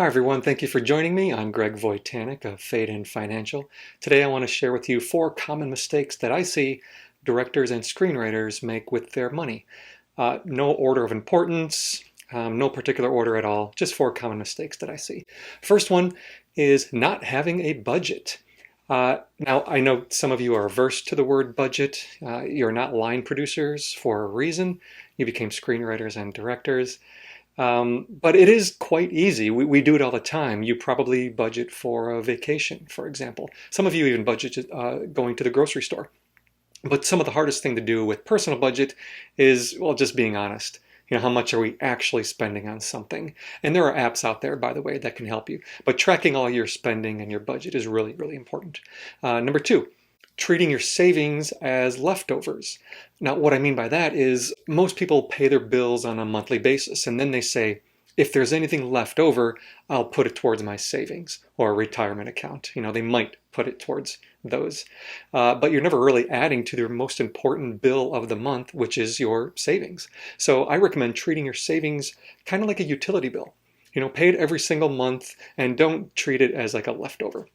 Hi everyone, thank you for joining me. I'm Greg Voitanek of Fade In Financial. Today I want to share with you 4 common mistakes that I see directors and screenwriters make with their money. No order of importance, no particular order at all, just 4 common mistakes that I see. First one is not having a budget. Now, I know some of you are averse to the word budget. You're not line producers for a reason. You became screenwriters and directors. But it is quite easy. We do it all the time. You probably budget for a vacation, for example. Some of you even budget going to the grocery store. But some of the hardest thing to do with personal budget is, well, just being honest. How much are we actually spending on something? And there are apps out there, by the way, that can help you. But tracking all your spending and your budget is really, really important. Number 2, treating your savings as leftovers. Now, what I mean by that is most people pay their bills on a monthly basis, and then they say, if there's anything left over, I'll put it towards my savings or a retirement account. They might put it towards those. But you're never really adding to the most important bill of the month, which is your savings. So I recommend treating your savings kind of like a utility bill. Pay it every single month and don't treat it as like a leftover.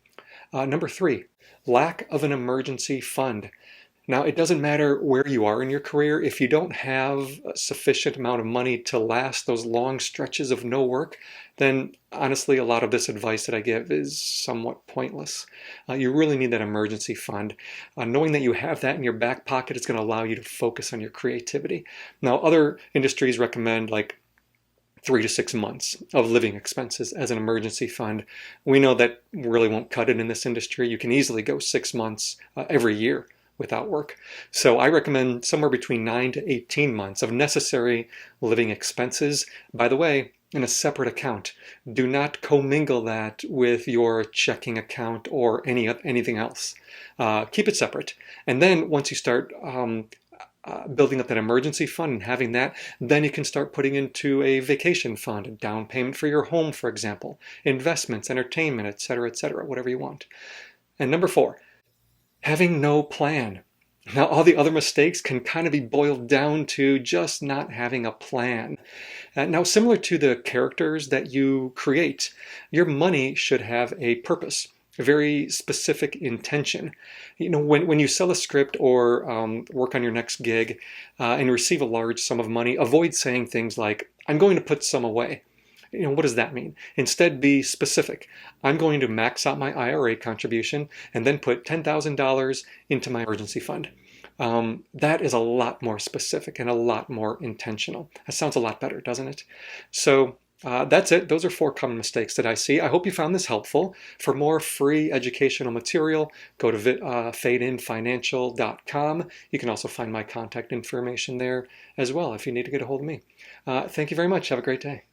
Number 3, lack of an emergency fund. Now, it doesn't matter where you are in your career. If you don't have a sufficient amount of money to last those long stretches of no work, then honestly, a lot of this advice that I give is somewhat pointless. You really need that emergency fund. Knowing that you have that in your back pocket is going to allow you to focus on your creativity. Now, other industries recommend like 3 to 6 months of living expenses as an emergency fund. We know that really won't cut it in this industry. You can easily go 6 months every year without work. So I recommend somewhere between 9 to 18 months of necessary living expenses. By the way, in a separate account. Do not commingle that with your checking account or anything else. Keep it separate. And then once you start building up that emergency fund and having that, then you can start putting into a vacation fund, a down payment for your home, for example, investments, entertainment, etc., whatever you want. And number 4, having no plan. Now, all the other mistakes can kind of be boiled down to just not having a plan. Now, similar to the characters that you create, your money should have a purpose, a very specific intention. When you sell a script or work on your next gig and receive a large sum of money, avoid saying things like, I'm going to put some away. What does that mean? Instead, be specific. I'm going to max out my IRA contribution and then put $10,000 into my emergency fund. That is a lot more specific and a lot more intentional. That sounds a lot better, doesn't it? So that's it. Those are 4 common mistakes that I see. I hope you found this helpful. For more free educational material, go to fadeinfinancial.com. You can also find my contact information there as well if you need to get a hold of me. Thank you very much. Have a great day.